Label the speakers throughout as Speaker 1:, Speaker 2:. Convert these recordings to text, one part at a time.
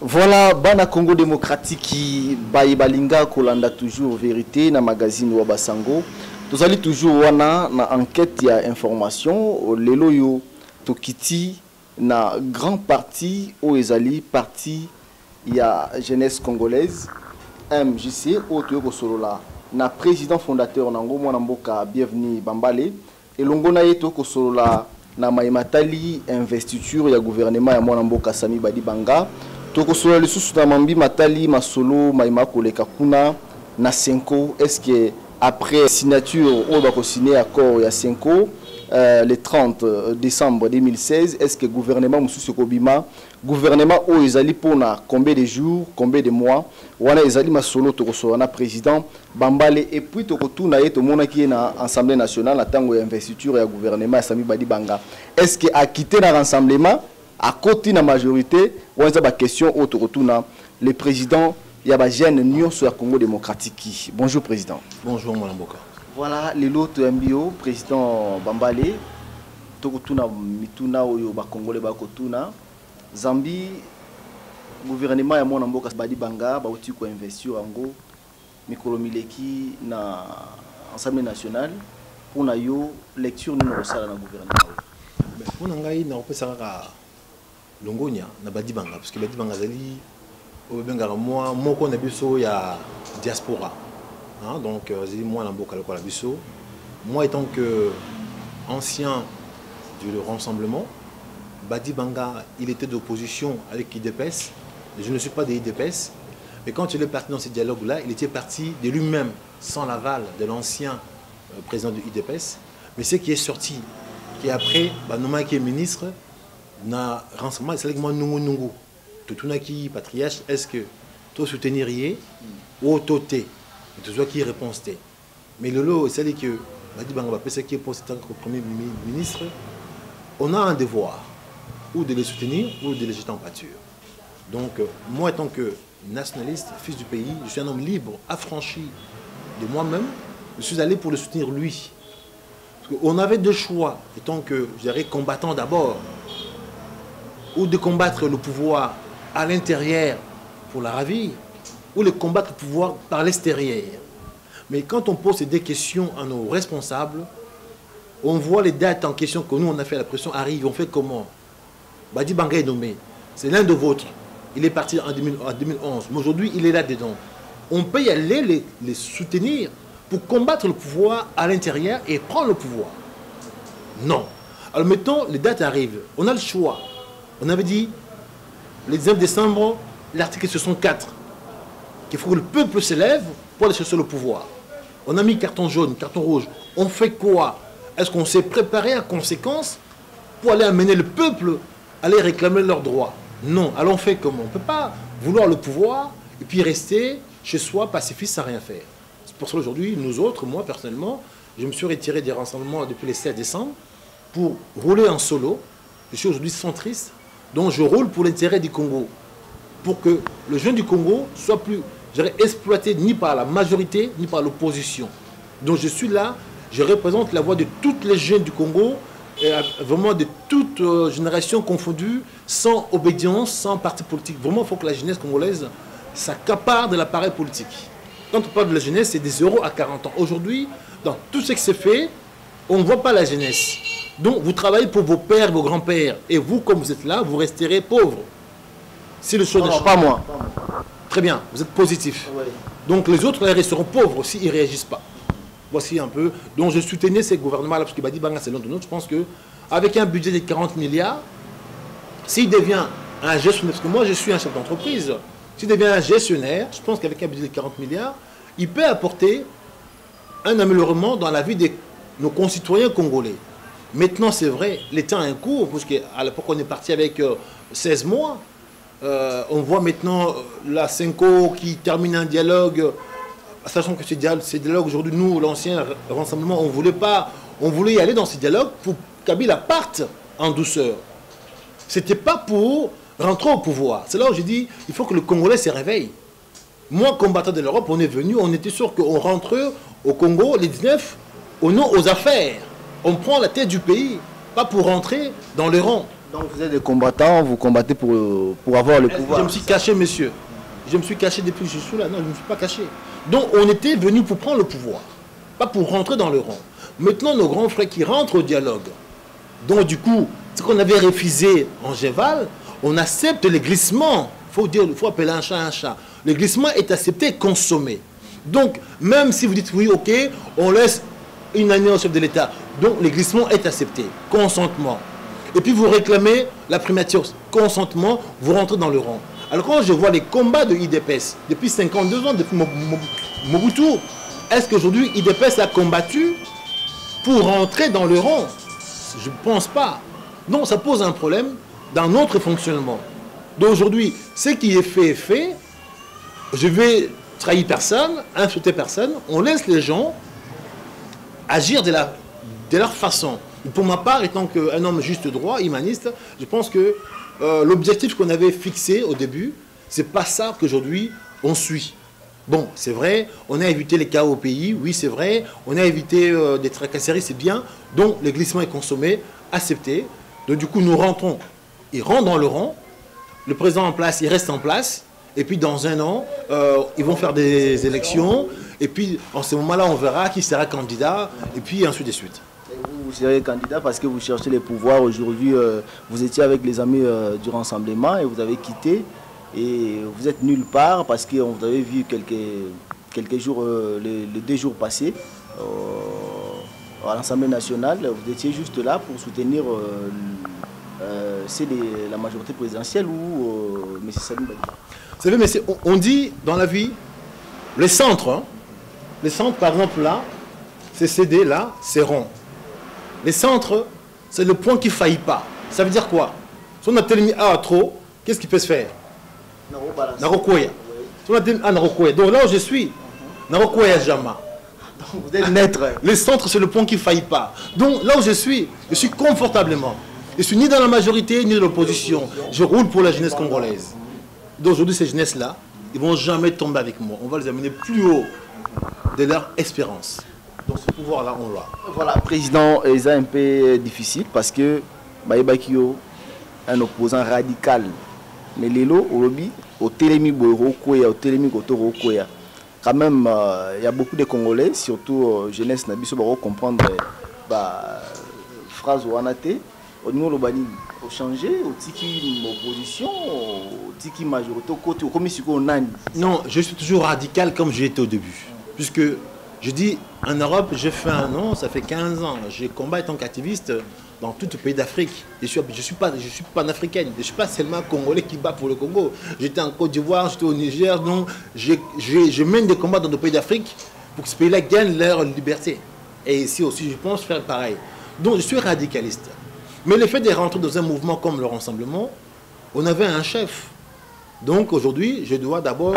Speaker 1: Voilà, Bana Congo démocratique qui balinga kolanda toujours vérité na magazine Wabasango. Nous allons toujours wana na enquête ya information lelo yo tokiti na grand parti au ezali parti ya jeunesse congolaise MJC au toyo solola na président fondateur nango mwana mboka bienvenue Bambale elongo na yeto ko solola na maimatali investiture ya gouvernement ya mwana mboka Sami Badibanga. Toko solo lisusu na mambi matali masolo maima koleka kuna na Senko. Est-ce que après signature on va signer accord ya Senko le 30 décembre 2016, est-ce que gouvernement mususu kobima gouvernement o ezali pona combien de jours, combien de mois wana ezali masolo toko solo na président Bambale et puis toko tuna yeto mona ki na assemblée nationale na tango ya investiture ya gouvernement Sami Badibanga. Est-ce que a quitté na rassemblement à côté de la majorité, on a une question autour le président Yabajen Union sur la Congo démocratique. Bonjour président.
Speaker 2: Bonjour mon amboka.
Speaker 1: Voilà l'autre MBO président Bambale. Tokotuna mituna oyo ba Congolais ba kotuna. Zambi gouvernement ya mon amboka Badibanga ba uti ko investir ango mikolo mileki na Assemblée nationale pour na yo lecture numéro sala na gouvernement.
Speaker 2: Pour ngai na opesa Longonia na Badibanga parce que Badibanga zali au benga moi moko na biso ya diaspora hein, donc zali moi na mboka lokola biso moi étant que ancien du rassemblement Badibanga il était d'opposition avec IDPS, je ne suis pas de IDPS, mais quand il est parti dans ce dialogue là il était parti de lui-même sans l'aval de l'ancien président de IDPS, mais ce qui est sorti qui après Banoma qui est ministre na rassemblement c'est avec moi nungu tout na qui patriarche est-ce que toi souteniriez ou toté tu vois qui réponse té mais le lot c'est que Badibanga va penser qui pour tant que premier ministre on a un devoir ou de les soutenir ou de les jeter en pâture. Donc moi étant que nationaliste fils du pays je suis un homme libre affranchi de moi-même, je suis allé pour le soutenir lui. On avait deux choix étant que je dirais combattant d'abord ou de combattre le pouvoir à l'intérieur pour la ravir, ou de combattre le pouvoir par l'extérieur. Mais quand on pose ces deux questions à nos responsables, on voit les dates en question que nous on a fait, la pression arrive, on fait comment? Badibanga est nommé, c'est l'un de vôtres, il est parti en 2011, mais aujourd'hui il est là-dedans. On peut y aller les soutenir pour combattre le pouvoir à l'intérieur et prendre le pouvoir. Non. Alors mettons, les dates arrivent, on a le choix. On avait dit, le 19 décembre, l'article 64, qu'il faut que le peuple s'élève pour aller chercher le pouvoir. On a mis carton jaune, carton rouge. On fait quoi? Est-ce qu'on s'est préparé en conséquence pour aller amener le peuple, aller réclamer leurs droits? Non. Alors on fait comment? On ne peut pas vouloir le pouvoir et puis rester chez soi pacifiste sans rien faire. C'est pour ça qu'aujourd'hui, nous autres, moi personnellement, je me suis retiré des rassemblements depuis le 7 décembre pour rouler en solo. Je suis aujourd'hui centriste. Donc je roule pour l'intérêt du Congo, pour que le jeune du Congo soit plus exploité ni par la majorité, ni par l'opposition. Donc je suis là, je représente la voix de toutes les jeunes du Congo, et vraiment de toute génération confondue, sans obédience, sans parti politique. Vraiment, il faut que la jeunesse congolaise s'accapare de l'appareil politique. Quand on parle de la jeunesse, c'est des 0 à 40 ans. Aujourd'hui, dans tout ce qui s'est fait, on ne voit pas la jeunesse. Donc, vous travaillez pour vos pères, vos grands-pères. Et vous, comme vous êtes là, vous resterez pauvres. Si le choix
Speaker 1: non, pas moi.
Speaker 2: Très bien, vous êtes positif. Oui. Donc, les autres resteront pauvres s'ils ne réagissent pas. Voici un peu. Donc, je soutenais ces gouvernements-là, parce que Badibanga, c'est l'un de nous. Je pense qu'avec un budget de 40 milliards, s'il devient un gestionnaire, parce que moi, je suis un chef d'entreprise, s'il devient un gestionnaire, je pense qu'avec un budget de 40 milliards, il peut apporter un améliorement dans la vie de nos concitoyens congolais. Maintenant, c'est vrai, les temps est court, parce qu'à l'époque, on est parti avec 16 mois. On voit maintenant la Senko qui termine un dialogue, sachant que ce dialogue aujourd'hui, nous, l'ancien rassemblement, on voulait y aller dans ce dialogue pour que Kabila parte en douceur. Ce n'était pas pour rentrer au pouvoir. C'est là où j'ai dit, il faut que le Congolais se réveille. Moi, combattant de l'Europe, on est venu, on était sûr qu'on rentrait au Congo, les 19, aux affaires. On prend la tête du pays, pas pour rentrer dans le rang.
Speaker 1: Donc vous êtes des combattants, vous combattez pour avoir le pouvoir.
Speaker 2: Je me suis caché, monsieur. Je me suis caché depuis que je suis là. Non, je ne me suis pas caché. Donc on était venu pour prendre le pouvoir, pas pour rentrer dans le rang. Maintenant, nos grands frères qui rentrent au dialogue. Donc du coup, ce qu'on avait refusé en Géval, on accepte les glissements. Il faut appeler un chat un chat. Le glissement est accepté et consommé. Donc, même si vous dites oui, ok, on laisse une année au chef de l'État. Donc, le glissement est accepté. Consentement. Et puis, vous réclamez la primature. Consentement, vous rentrez dans le rang. Alors, quand je vois les combats de IDPS, depuis 52 ans, depuis Mobutu, est-ce qu'aujourd'hui, IDPS a combattu pour rentrer dans le rang? Je ne pense pas. Donc, ça pose un problème dans notre fonctionnement. Donc, aujourd'hui, ce qui est fait est fait. Je vais trahir personne, insulter personne. On laisse les gens agir de leur façon. Et pour ma part, étant qu'un homme juste droit, humaniste, je pense que l'objectif qu'on avait fixé au début, c'est pas ça qu'aujourd'hui on suit. Bon, c'est vrai, on a évité les chaos au pays, oui c'est vrai, on a évité des tracasseries, c'est bien. Donc le glissement est consommé, accepté. Donc du coup nous rentrons, ils rentrent dans le rang, le président en place, il reste en place. Et puis dans un an, ils vont faire des élections. Et puis en ce moment-là, on verra qui sera candidat. Et puis ensuite de suite.
Speaker 1: Vous serez candidat parce que vous cherchez les pouvoirs. Aujourd'hui, vous étiez avec les amis du rassemblement et vous avez quitté. Et vous êtes nulle part parce que vous avez vu quelques jours, les 2 jours passés à l'Assemblée nationale. Vous étiez juste là pour soutenir la majorité présidentielle ou M. Salim Badibanga.
Speaker 2: Vous savez, mais on dit dans la vie, les centres, hein, les centres par exemple là, c'est CD là, c'est rond. Les centres, c'est le point qui ne faillit pas. Ça veut dire quoi? Si on a tellement A à trop, qu'est-ce qui peut se faire? Narokoya. Si on a tellement A Narokoya. Donc là où je suis, Narokoya Jama.
Speaker 1: Vous êtes maître.
Speaker 2: Les centres, c'est le point qui ne faillit pas. Donc là où je suis confortablement. Je suis ni dans la majorité, ni dans l'opposition. Je roule pour la jeunesse congolaise. Donc aujourd'hui, ces jeunesses-là, ils ne vont jamais tomber avec moi. On va les amener plus haut de leur espérance. Donc ce pouvoir-là, on l'a.
Speaker 1: Voilà, président, c'est un peu difficile parce que Baïbakio, un opposant radical. Mais Lelo, au lobby, au Télémi Borokoya, au Télémi Gotorokoya, quand même, il y a beaucoup de Congolais, surtout jeunesse, Nabiso Baro, comprendre la phrase ou anaté. Au niveau de Bani, au changer, au tiki opposition, au tiki majorité, au côté, au commis sur Nani.
Speaker 2: Non, je suis toujours radical comme j'étais au début. Puisque je dis, en Europe, j'ai fait un an, ça fait 15 ans. J'ai combattu en tant qu'activiste dans tout le pays d'Afrique. Je suis panafricaine. Je ne suis pas seulement Congolais qui bat pour le Congo. J'étais en Côte d'Ivoire, j'étais au Niger. Donc, je mène des combats dans nos pays d'Afrique pour que ce pays-là gagne leur liberté. Et ici aussi, je pense faire pareil. Donc, je suis radicaliste. Mais le fait de rentrer dans un mouvement comme le Rassemblement, on avait un chef. Donc aujourd'hui, je dois d'abord...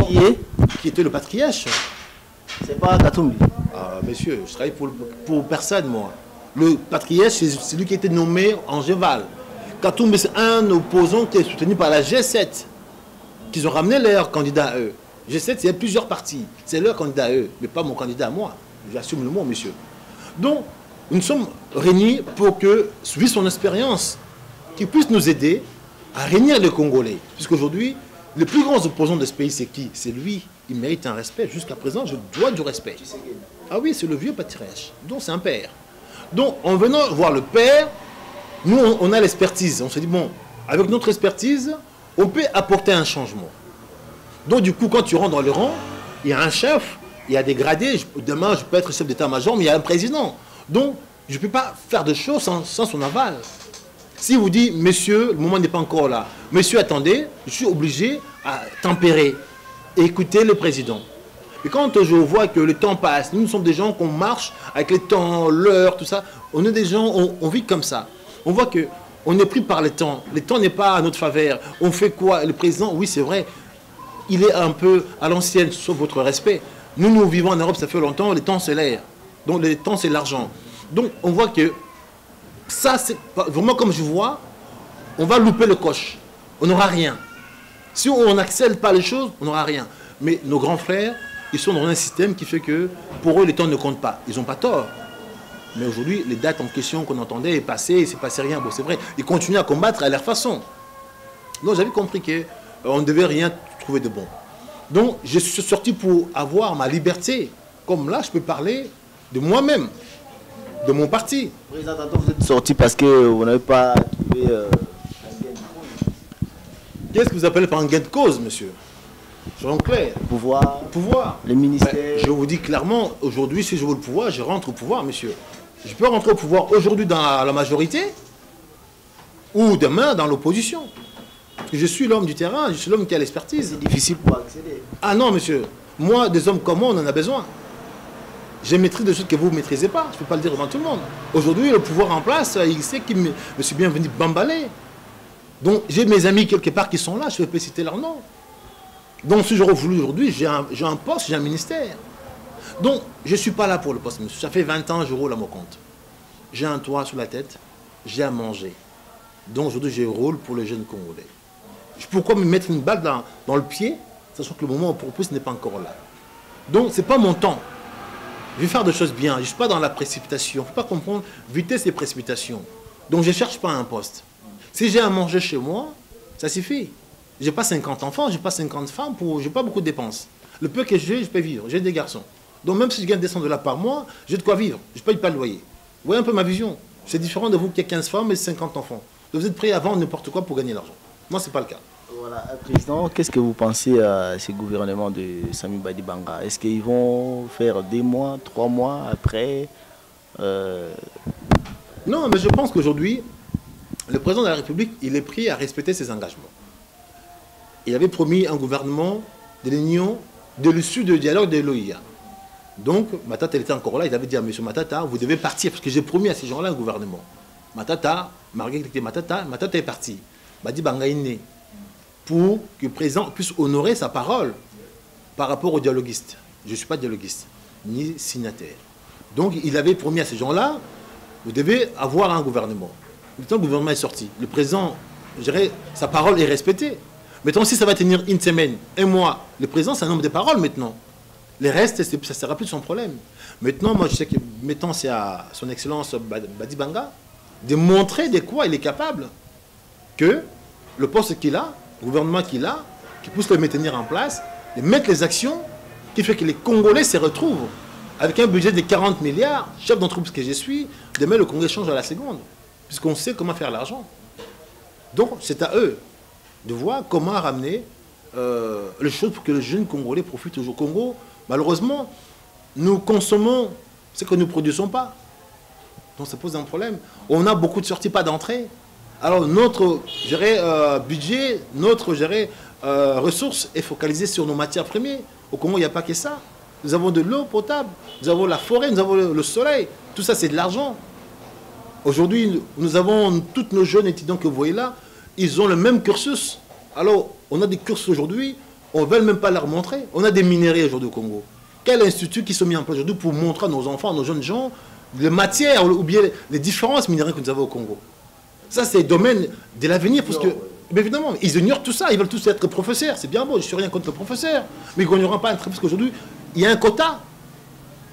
Speaker 2: Qui était le patriarche.
Speaker 1: C'est pas Katumbi.
Speaker 2: Ah, monsieur, je travaille pour personne, moi. Le patriarche, c'est celui qui a été nommé en Géval. Katumbi, c'est un opposant qui est soutenu par la G7, qu'ils ont ramené leur candidat à eux. G7, il y a plusieurs partis. C'est leur candidat à eux, mais pas mon candidat à moi. J'assume le mot, monsieur. Donc, nous sommes réunis pour que, suivi son expérience, qu'il puisse nous aider à réunir les Congolais. Puisqu'aujourd'hui, les plus grands opposants de ce pays, c'est qui? C'est lui. Il mérite un respect. Jusqu'à présent, je dois du respect. Ah oui, c'est le vieux patriarche. Donc, c'est un père. Donc, en venant voir le père, nous, on a l'expertise. On se dit, bon, avec notre expertise, on peut apporter un changement. Donc, du coup, quand tu rentres dans le rang, il y a un chef, il y a des gradés. Demain, je peux être chef d'état-major, mais il y a un président. Donc, je ne peux pas faire de choses sans son aval. Si vous dites, monsieur, le moment n'est pas encore là, monsieur, attendez, je suis obligé à tempérer et écouter le président. Et quand je vois que le temps passe, nous sommes des gens qu'on marche avec le temps, l'heure, tout ça, on est des gens, on vit comme ça. On voit qu'on est pris par le temps n'est pas à notre faveur. On fait quoi? Le président, oui, c'est vrai, il est un peu à l'ancienne, sauf votre respect. Nous vivons en Europe, ça fait longtemps, le temps c'est l'air. Donc le temps c'est l'argent. Donc on voit que ça, c'est vraiment comme je vois, on va louper le coche. On n'aura rien. Si on n'accèle pas les choses, on n'aura rien. Mais nos grands frères, ils sont dans un système qui fait que pour eux, le temps ne compte pas. Ils n'ont pas tort. Mais aujourd'hui, les dates en question qu'on entendait est passé, il ne s'est passé rien. Bon, c'est vrai, ils continuent à combattre à leur façon. Donc j'avais compris qu'on ne devait rien trouver de bon. Donc je suis sorti pour avoir ma liberté. Comme là, je peux parler de moi-même, de mon parti.
Speaker 1: Président, vous êtes sorti parce que vous n'avez pas trouvé un gain de cause.
Speaker 2: Qu'est-ce que vous appelez par un gain de cause, monsieur? Soyons clairs.
Speaker 1: Pouvoir. Les ministères.
Speaker 2: Ben, je vous dis clairement, aujourd'hui, si je veux le pouvoir, je rentre au pouvoir, monsieur. Je peux rentrer au pouvoir aujourd'hui dans la majorité ou demain dans l'opposition. Je suis l'homme du terrain, je suis l'homme qui a l'expertise.
Speaker 1: C'est difficile pour accéder.
Speaker 2: Ah non, monsieur. Moi, des hommes comme moi, on en a besoin. Je maîtrise des choses que vous ne maîtrisez pas. Je ne peux pas le dire devant tout le monde. Aujourd'hui, le pouvoir en place, il sait qu'il me suis bien venu bambaler. Donc, j'ai mes amis quelque part qui sont là, je ne peux pas citer leur nom. Donc, si je voulu aujourd'hui, j'ai un poste, j'ai un ministère. Donc, je ne suis pas là pour le poste, monsieur. Ça fait 20 ans que je roule à mon compte. J'ai un toit sur la tête, j'ai à manger. Donc, aujourd'hui, je roule pour les jeunes Congolais. Pourquoi me mettre une balle dans le pied, sachant que le moment où on propose n'est pas encore là. Donc, ce n'est pas mon temps. Je vais faire des choses bien. Je ne suis pas dans la précipitation. Il ne faut pas comprendre vitesse et précipitation. Donc, je ne cherche pas un poste. Si j'ai à manger chez moi, ça suffit. Je n'ai pas 50 enfants, je n'ai pas 50 femmes, je n'ai pas beaucoup de dépenses. Le peu que j'ai, je peux vivre. J'ai des garçons. Donc, même si je gagne 200 $ par mois, j'ai de quoi vivre. Je ne paye pas le loyer. Vous voyez un peu ma vision. C'est différent de vous qui avez 15 femmes et 50 enfants. Donc, vous êtes prêt à vendre n'importe quoi pour gagner l'argent. Moi, ce n'est pas le cas.
Speaker 1: Voilà, Président, qu'est-ce que vous pensez à ces gouvernements de Sami Badibanga? Est-ce qu'ils vont faire 2 mois, 3 mois après
Speaker 2: Non, mais je pense qu'aujourd'hui, le président de la République, il est pris à respecter ses engagements. Il avait promis un gouvernement de l'Union, de l'issue du dialogue de l'OIA. Donc, Matata était encore là, il avait dit à M. Matata, vous devez partir, parce que j'ai promis à ces gens-là un gouvernement. Matata, Marguerite Matata est parti. Badibanga est né. Pour que le président puisse honorer sa parole par rapport aux dialoguistes. Je ne suis pas dialoguiste, ni signataire. Donc, il avait promis à ces gens-là, vous devez avoir un gouvernement. Maintenant, le gouvernement est sorti. Le président, je dirais, sa parole est respectée. Maintenant, si ça va tenir une semaine, un mois, le président, c'est un homme de parole maintenant. Les restes, ça ne sera plus de son problème. Maintenant, moi, je sais que, mettons, c'est à son excellence Badibanga de montrer de quoi il est capable. Que le poste qu'il a, le gouvernement qu'il a, qui puisse le maintenir en place, de mettre les actions qui fait que les Congolais se retrouvent avec un budget de 40 milliards, chef d'entreprise que je suis, demain le Congrès change à la seconde, puisqu'on sait comment faire l'argent. Donc c'est à eux de voir comment ramener les choses pour que les jeunes Congolais profitent au Congo. Malheureusement, nous consommons ce que nous ne produisons pas. Donc ça pose un problème. On a beaucoup de sorties, pas d'entrées. Alors notre budget, notre ressource est focalisée sur nos matières premières. Au Congo, il n'y a pas que ça. Nous avons de l'eau potable, nous avons la forêt, nous avons le soleil. Tout ça, c'est de l'argent. Aujourd'hui, nous avons tous nos jeunes étudiants que vous voyez là, ils ont le même cursus. Alors, on a des cursus aujourd'hui, on ne veut même pas leur montrer. On a des minéraux aujourd'hui au Congo. Quel institut qui sont mis en place aujourd'hui pour montrer à nos enfants, à nos jeunes gens, les matières ou bien les différences minérales que nous avons au Congo? Ça, c'est le domaine de l'avenir, parce que, bien évidemment, ils ignorent tout ça, ils veulent tous être professeurs. C'est bien beau, je ne suis rien contre le professeur, mais ils n'auront pas un trait, parce qu'aujourd'hui, il y a un quota.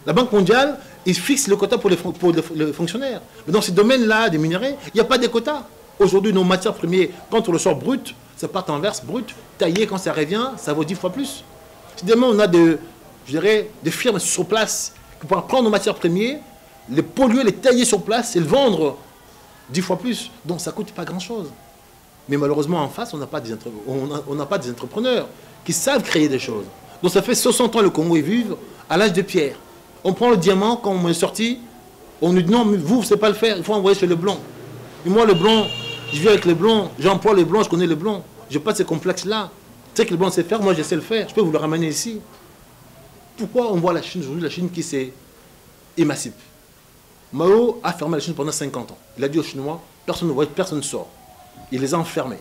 Speaker 2: La Banque mondiale, ils fixent le quota pour les fonctionnaires. Mais dans ces domaines-là, des minerais, il n'y a pas de quotas. Aujourd'hui, nos matières premières, quand on le sort brut, ça part en verse brut, taillé, quand ça revient, ça vaut 10 fois plus. Si demain, on a des firmes sur place qui pourront prendre nos matières premières, les polluer, les tailler sur place et le vendre 10 fois plus. Donc ça ne coûte pas grand-chose. Mais malheureusement, en face, on n'a pas des entrepreneurs qui savent créer des choses. Donc ça fait 60 ans le Congo est vive à l'âge de pierre. On prend le diamant, quand on est sorti, on nous dit non, mais vous ne savez pas le faire, il faut envoyer chez le blanc. Et moi, le blanc, je vis avec les blancs, j'emploie les blancs, je connais les blancs. Je n'ai pas ces complexes-là. Tu sais que le blanc sait faire, moi je sais le faire, je peux vous le ramener ici. Pourquoi on voit la Chine aujourd'hui, la Chine qui s'est émancipe? Mao a fermé la Chine pendant 50 ans. Il a dit aux Chinois, personne ne voit, personne ne sort. Il les a enfermés.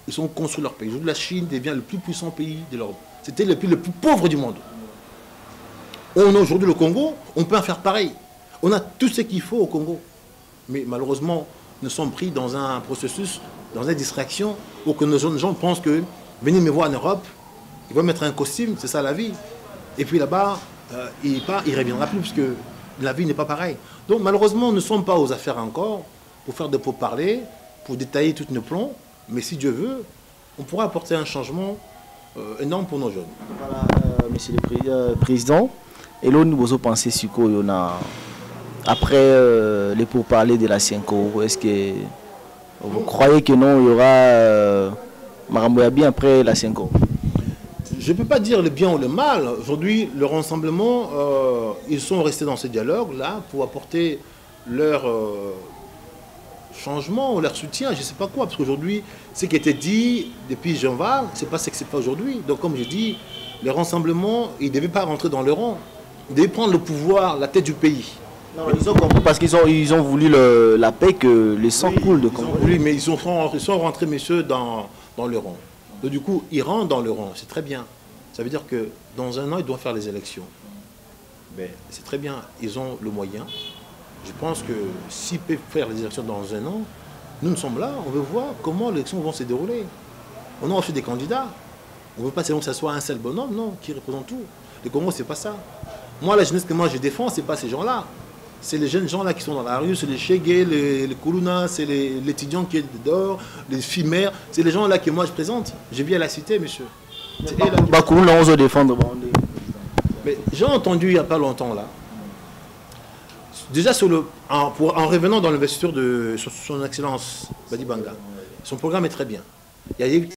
Speaker 2: Ils ont construit leur pays. Aujourd'hui, la Chine devient le plus puissant pays de l'Europe. C'était le pays le plus pauvre du monde. On a aujourd'hui le Congo, on peut en faire pareil. On a tout ce qu'il faut au Congo. Mais malheureusement, nous sommes pris dans un processus, dans une distraction, où que nos jeunes gens pensent que venez me voir en Europe, ils vont mettre un costume, c'est ça la vie. Et puis là-bas, il ne reviendra plus, parce que la vie n'est pas pareille. Donc malheureusement, nous ne sommes pas aux affaires encore pour faire des pourparlers, pour détailler tous nos plans. Mais si Dieu veut, on pourra apporter un changement énorme pour nos jeunes.
Speaker 1: Voilà, Monsieur le Président, et là nous avons pensé sur quoi on a après les pourparlers de la Cinco. Est-ce que vous croyez que non, il y aura Maramboya bien après la Cinco?
Speaker 2: Je ne peux pas dire le bien ou le mal. Aujourd'hui, le rassemblement, ils sont restés dans ce dialogue-là pour apporter leur changement ou leur soutien, je ne sais pas quoi. Parce qu'aujourd'hui, ce qui était dit depuis Jean-Val, c'est pas ce que c'est pas aujourd'hui. Donc comme je dis, le rassemblement, ils ne devaient pas rentrer dans le rang. Ils devaient prendre le pouvoir, la tête du pays.
Speaker 1: Non, ils ont compris parce qu'ils ont voulu la paix, que les sangs coulent de Congo.
Speaker 2: Oui, mais ils sont rentrés, messieurs, dans le rang. Donc du coup, ils rentrent dans le rang, c'est très bien. Ça veut dire que dans un an, ils doivent faire les élections. Mais c'est très bien, ils ont le moyen. Je pense que s'ils peuvent faire les élections dans un an, nous sommes là, on veut voir comment les élections vont se dérouler. On a reçu des candidats. On ne veut pas seulement que ce soit un seul bonhomme, non, qui représente tout. Le Congo, c'est pas ça. Moi, la jeunesse que moi je défends, c'est pas ces gens-là. C'est les jeunes gens là qui sont dans la rue, c'est les Chegué, les Koulouna, c'est les étudiants qui sont dehors, les filles mères. C'est les gens là que moi je présente. Je viens à la cité, monsieur.
Speaker 1: Bakoul, on veut défendre.
Speaker 2: Mais j'ai entendu il n'y a pas longtemps là. Déjà en revenant dans l'investiture de son excellence Badi Banga, son programme est très bien. Il y a